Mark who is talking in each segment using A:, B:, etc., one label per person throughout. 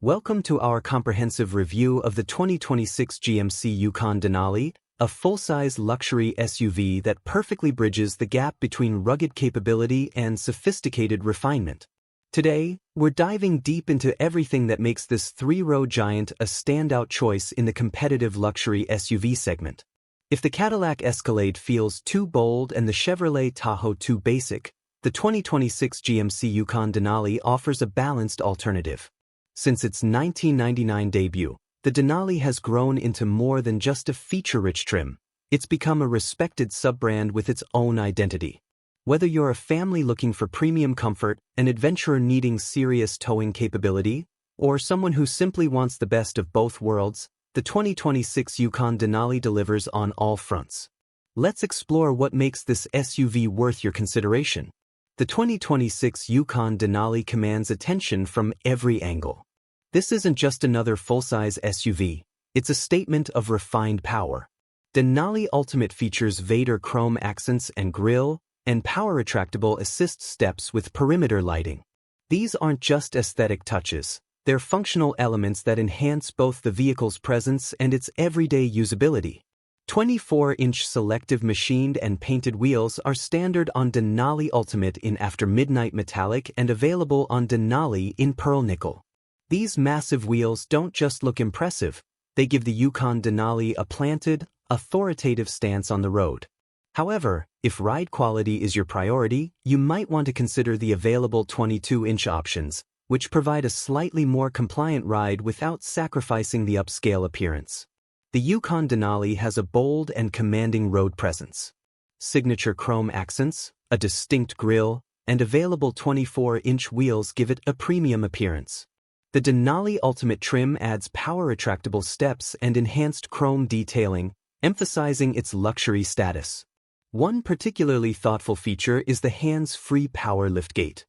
A: Welcome to our comprehensive review of the 2026 GMC Yukon Denali, a full-size luxury SUV that perfectly bridges the gap between rugged capability and sophisticated refinement. Today, we're diving deep into everything that makes this three-row giant a standout choice in the competitive luxury SUV segment. If the Cadillac Escalade feels too bold and the Chevrolet Tahoe too basic, the 2026 GMC Yukon Denali offers a balanced alternative. Since its 1999 debut, the Denali has grown into more than just a feature-rich trim. It's become a respected sub-brand with its own identity. Whether you're a family looking for premium comfort, an adventurer needing serious towing capability, or someone who simply wants the best of both worlds, the 2026 Yukon Denali delivers on all fronts. Let's explore what makes this SUV worth your consideration. The 2026 Yukon Denali commands attention from every angle. This isn't just another full-size SUV, it's a statement of refined power. Denali Ultimate features Vader chrome accents and grille, and power-retractable assist steps with perimeter lighting. These aren't just aesthetic touches, they're functional elements that enhance both the vehicle's presence and its everyday usability. 24-inch selective machined and painted wheels are standard on Denali Ultimate in After Midnight Metallic and available on Denali in Pearl Nickel. These massive wheels don't just look impressive, they give the Yukon Denali a planted, authoritative stance on the road. However, if ride quality is your priority, you might want to consider the available 22-inch options, which provide a slightly more compliant ride without sacrificing the upscale appearance. The Yukon Denali has a bold and commanding road presence. Signature chrome accents, a distinct grille, and available 24-inch wheels give it a premium appearance. The Denali Ultimate trim adds power-retractable steps and enhanced chrome detailing, emphasizing its luxury status. One particularly thoughtful feature is the hands-free power liftgate.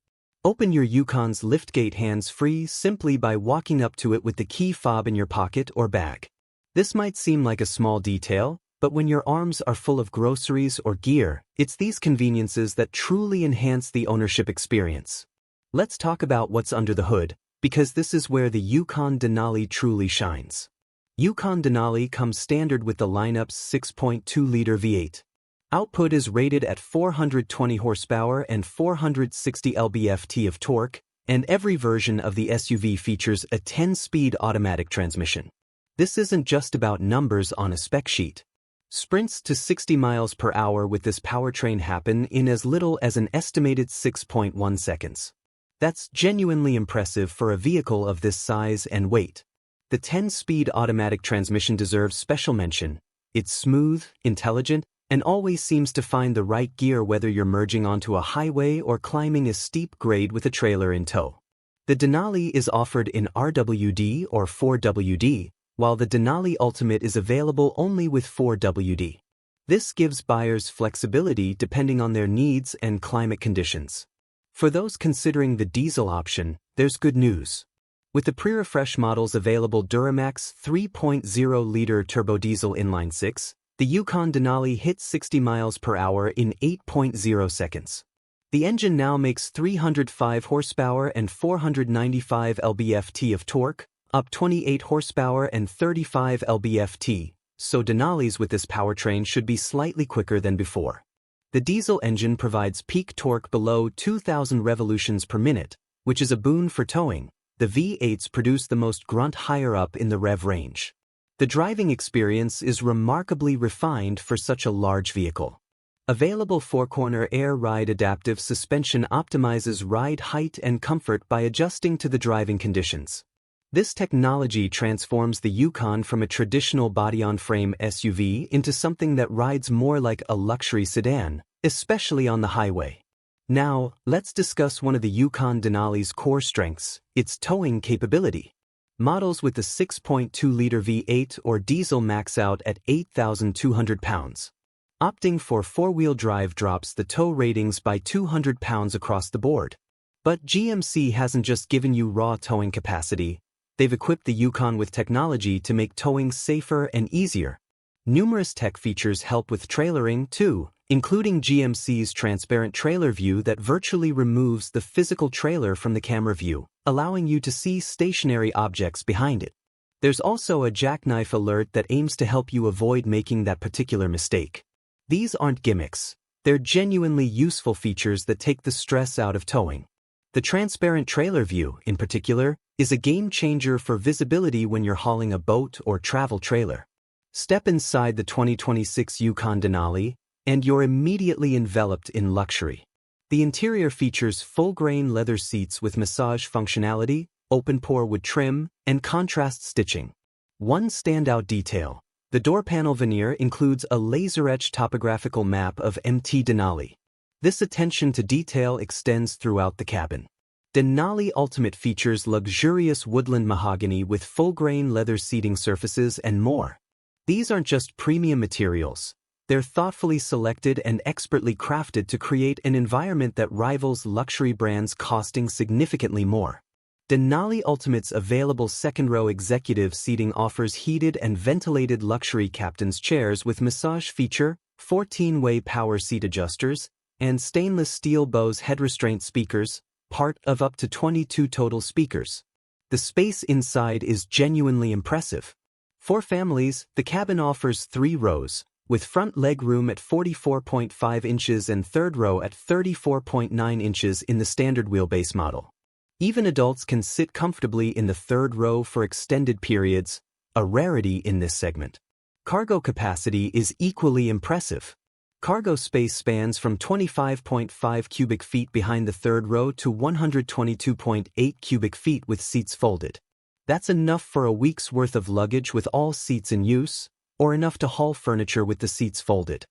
A: Open your Yukon's liftgate hands-free simply by walking up to it with the key fob in your pocket or bag. This might seem like a small detail, but when your arms are full of groceries or gear, it's these conveniences that truly enhance the ownership experience. Let's talk about what's under the hood, because this is where the Yukon Denali truly shines. Yukon Denali comes standard with the lineup's 6.2-liter V8. Output is rated at 420 horsepower and 460 lb-ft of torque, and every version of the SUV features a 10-speed automatic transmission. This isn't just about numbers on a spec sheet. Sprints to 60 miles per hour with this powertrain happen in as little as an estimated 6.1 seconds. That's genuinely impressive for a vehicle of this size and weight. The 10-speed automatic transmission deserves special mention. It's smooth, intelligent, and always seems to find the right gear whether you're merging onto a highway or climbing a steep grade with a trailer in tow. The Denali is offered in RWD or 4WD, while the Denali Ultimate is available only with 4WD. This gives buyers flexibility depending on their needs and climate conditions. For those considering the diesel option, there's good news. With the pre-refresh models available Duramax 3.0-liter turbodiesel inline-six, the Yukon Denali hits 60 miles per hour in 8.0 seconds. The engine now makes 305 horsepower and 495 lb-ft of torque, up 28 horsepower and 35 lb-ft, so Denalis with this powertrain should be slightly quicker than before. The diesel engine provides peak torque below 2,000 revolutions per minute, which is a boon for towing. The V8s produce the most grunt higher up in the rev range. The driving experience is remarkably refined for such a large vehicle. Available four-corner air ride adaptive suspension optimizes ride height and comfort by adjusting to the driving conditions. This technology transforms the Yukon from a traditional body-on-frame SUV into something that rides more like a luxury sedan, especially on the highway. Now, let's discuss one of the Yukon Denali's core strengths, its towing capability. Models with the 6.2-liter V8 or diesel max out at 8,200 pounds. Opting for four-wheel drive drops the tow ratings by 200 pounds across the board. But GMC hasn't just given you raw towing capacity. They've equipped the Yukon with technology to make towing safer and easier. Numerous tech features help with trailering, too, including GMC's transparent trailer view that virtually removes the physical trailer from the camera view, allowing you to see stationary objects behind it. There's also a jackknife alert that aims to help you avoid making that particular mistake. These aren't gimmicks. They're genuinely useful features that take the stress out of towing. The transparent trailer view, in particular, is a game changer for visibility when you're hauling a boat or travel trailer. Step inside the 2026 Yukon Denali, and you're immediately enveloped in luxury. The interior features full-grain leather seats with massage functionality, open-pore wood trim, and contrast stitching. One standout detail: the door panel veneer includes a laser-etched topographical map of MT Denali. This attention to detail extends throughout the cabin. Denali Ultimate features luxurious woodland mahogany with full-grain leather seating surfaces and more. These aren't just premium materials. They're thoughtfully selected and expertly crafted to create an environment that rivals luxury brands costing significantly more. Denali Ultimate's available second-row executive seating offers heated and ventilated luxury captain's chairs with massage feature, 14-way power seat adjusters, and stainless steel Bose head restraint speakers, part of up to 22 total speakers. The space inside is genuinely impressive. For families, the cabin offers 3 rows, with front leg room at 44.5 inches and third row at 34.9 inches in the standard wheelbase model. Even adults can sit comfortably in the third row for extended periods, a rarity in this segment. Cargo capacity is equally impressive. Cargo space spans from 25.5 cubic feet behind the third row to 122.8 cubic feet with seats folded. That's enough for a week's worth of luggage with all seats in use, or enough to haul furniture with the seats folded.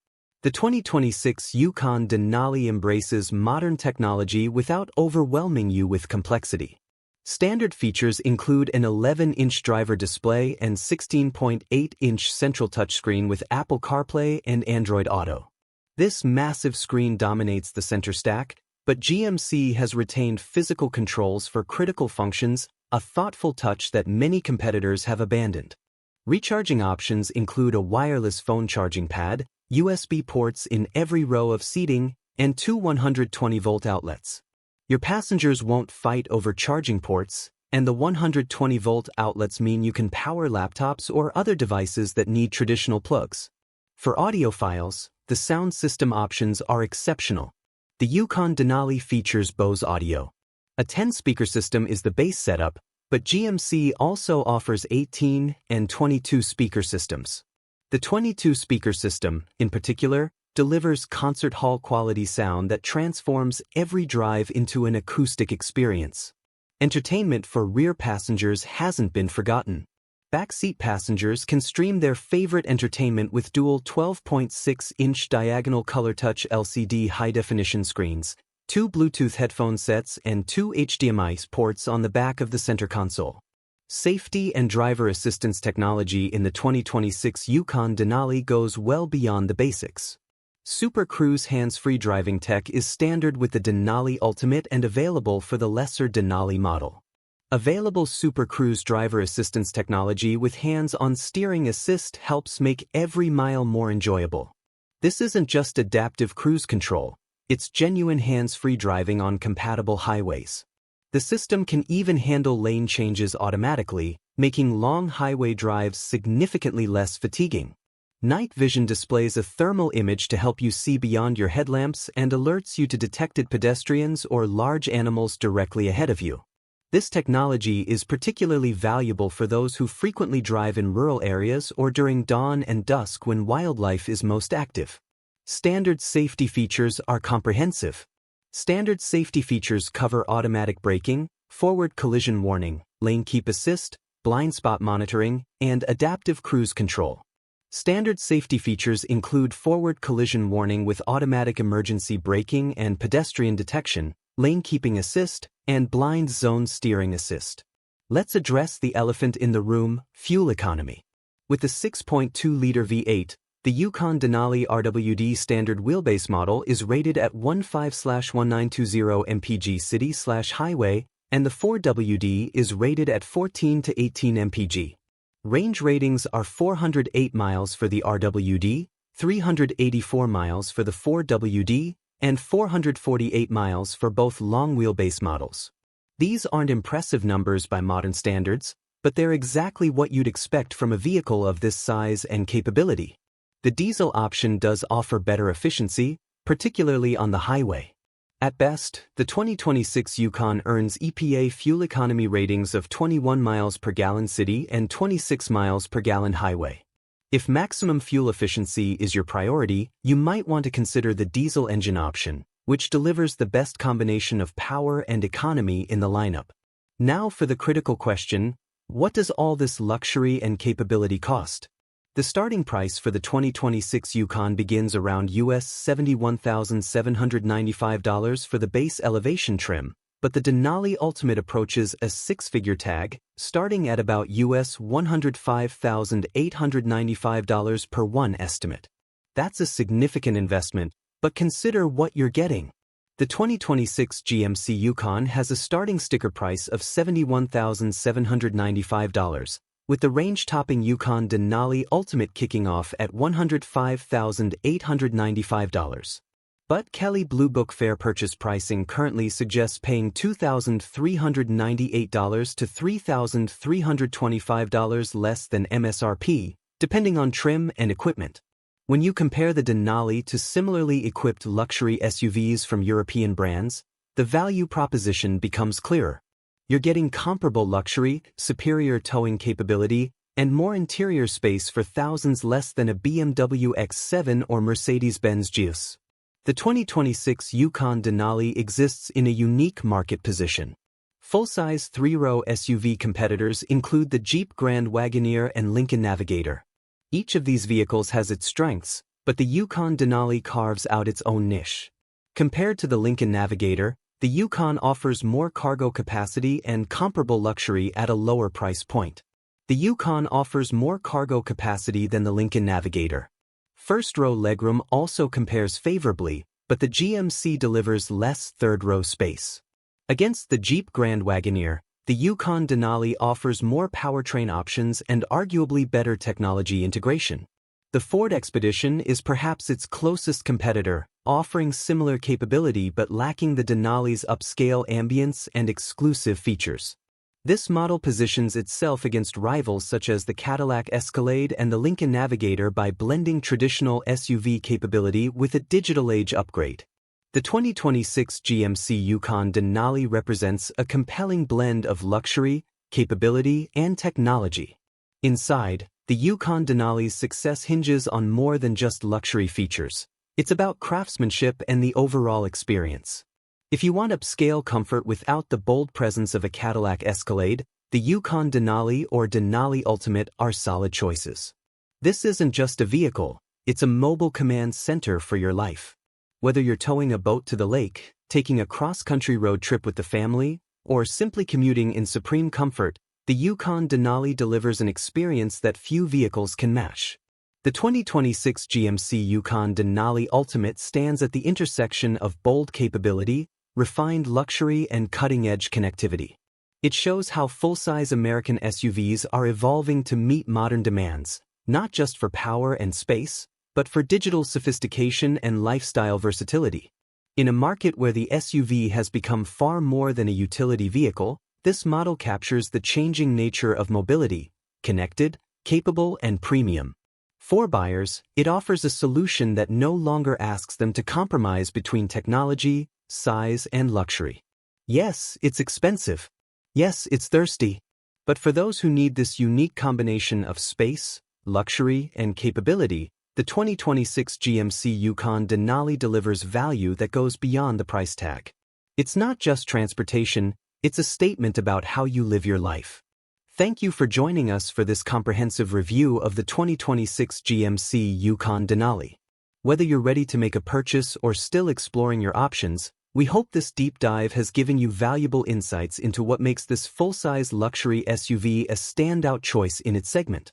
A: The 2026 Yukon Denali embraces modern technology without overwhelming you with complexity. Standard features include an 11-inch driver display and 16.8-inch central touchscreen with Apple CarPlay and Android Auto. This massive screen dominates the center stack, but GMC has retained physical controls for critical functions, a thoughtful touch that many competitors have abandoned. Recharging options include a wireless phone charging pad, USB ports in every row of seating, and 2 120-volt outlets. Your passengers won't fight over charging ports, and the 120-volt outlets mean you can power laptops or other devices that need traditional plugs. For audiophiles, the sound system options are exceptional. The Yukon Denali features Bose Audio. A 10-speaker system is the base setup, but GMC also offers 18 and 22 speaker systems. The 22-speaker system, in particular, delivers concert hall quality sound that transforms every drive into an acoustic experience. Entertainment for rear passengers hasn't been forgotten. Backseat passengers can stream their favorite entertainment with dual 12.6-inch diagonal color touch LCD high-definition screens, 2 Bluetooth headphone sets, and 2 HDMI ports on the back of the center console. Safety and driver assistance technology in the 2026 Yukon Denali goes well beyond the basics. Super Cruise hands-free driving tech is standard with the Denali Ultimate and available for the lesser Denali model. Available Super Cruise driver assistance technology with hands-on steering assist helps make every mile more enjoyable. This isn't just adaptive cruise control, it's genuine hands-free driving on compatible highways. The system can even handle lane changes automatically, making long highway drives significantly less fatiguing. Night vision displays a thermal image to help you see beyond your headlamps and alerts you to detected pedestrians or large animals directly ahead of you. This technology is particularly valuable for those who frequently drive in rural areas or during dawn and dusk when wildlife is most active. Standard safety features are comprehensive. Standard safety features cover automatic braking, forward collision warning, lane keep assist, blind spot monitoring, and adaptive cruise control. Standard safety features include forward collision warning with automatic emergency braking and pedestrian detection, lane keeping assist, and blind zone steering assist. Let's address the elephant in the room: fuel economy. With the 6.2-liter V8, the Yukon Denali RWD standard wheelbase model is rated at 15/1920 mpg city/highway, and the 4WD is rated at 14 to 18 mpg. Range ratings are 408 miles for the RWD, 384 miles for the 4WD, and 448 miles for both long wheelbase models. These aren't impressive numbers by modern standards, but they're exactly what you'd expect from a vehicle of this size and capability. The diesel option does offer better efficiency, particularly on the highway. At best, the 2026 Yukon earns EPA fuel economy ratings of 21 miles per gallon city and 26 miles per gallon highway. If maximum fuel efficiency is your priority, you might want to consider the diesel engine option, which delivers the best combination of power and economy in the lineup. Now for the critical question, what does all this luxury and capability cost? The starting price for the 2026 Yukon begins around US $71,795 for the base elevation trim, but the Denali Ultimate approaches a six-figure tag, starting at about US $105,895 per one estimate. That's a significant investment, but consider what you're getting. The 2026 GMC Yukon has a starting sticker price of $71,795, with the range-topping Yukon Denali Ultimate kicking off at $105,895. But Kelley Blue Book fair purchase pricing currently suggests paying $2,398 to $3,325 less than MSRP, depending on trim and equipment. When you compare the Denali to similarly equipped luxury SUVs from European brands, the value proposition becomes clearer. You're getting comparable luxury, superior towing capability, and more interior space for thousands less than a BMW X7 or Mercedes-Benz GS. The 2026 Yukon Denali exists in a unique market position. Full-size three-row SUV competitors include the Jeep Grand Wagoneer and Lincoln Navigator. Each of these vehicles has its strengths, but the Yukon Denali carves out its own niche. Compared to the Lincoln Navigator, the Yukon offers more cargo capacity and comparable luxury at a lower price point. The Yukon offers more cargo capacity than the Lincoln Navigator. First-row legroom also compares favorably, but the GMC delivers less third-row space. Against the Jeep Grand Wagoneer, the Yukon Denali offers more powertrain options and arguably better technology integration. The Ford Expedition is perhaps its closest competitor, offering similar capability but lacking the Denali's upscale ambience and exclusive features. This model positions itself against rivals such as the Cadillac Escalade and the Lincoln Navigator by blending traditional SUV capability with a digital age upgrade. The 2026 GMC Yukon Denali represents a compelling blend of luxury, capability, and technology. Inside, the Yukon Denali's success hinges on more than just luxury features. It's about craftsmanship and the overall experience. If you want upscale comfort without the bold presence of a Cadillac Escalade, the Yukon Denali or Denali Ultimate are solid choices. This isn't just a vehicle, it's a mobile command center for your life. Whether you're towing a boat to the lake, taking a cross-country road trip with the family, or simply commuting in supreme comfort, the Yukon Denali delivers an experience that few vehicles can match. The 2026 GMC Yukon Denali Ultimate stands at the intersection of bold capability, refined luxury, and cutting-edge connectivity. It shows how full-size American SUVs are evolving to meet modern demands, not just for power and space, but for digital sophistication and lifestyle versatility. In a market where the SUV has become far more than a utility vehicle, this model captures the changing nature of mobility: connected, capable, and premium. For buyers, it offers a solution that no longer asks them to compromise between technology, size, and luxury. Yes, it's expensive. Yes, it's thirsty. But for those who need this unique combination of space, luxury, and capability, the 2026 GMC Yukon Denali delivers value that goes beyond the price tag. It's not just transportation, it's a statement about how you live your life. Thank you for joining us for this comprehensive review of the 2026 GMC Yukon Denali. Whether you're ready to make a purchase or still exploring your options, we hope this deep dive has given you valuable insights into what makes this full-size luxury SUV a standout choice in its segment.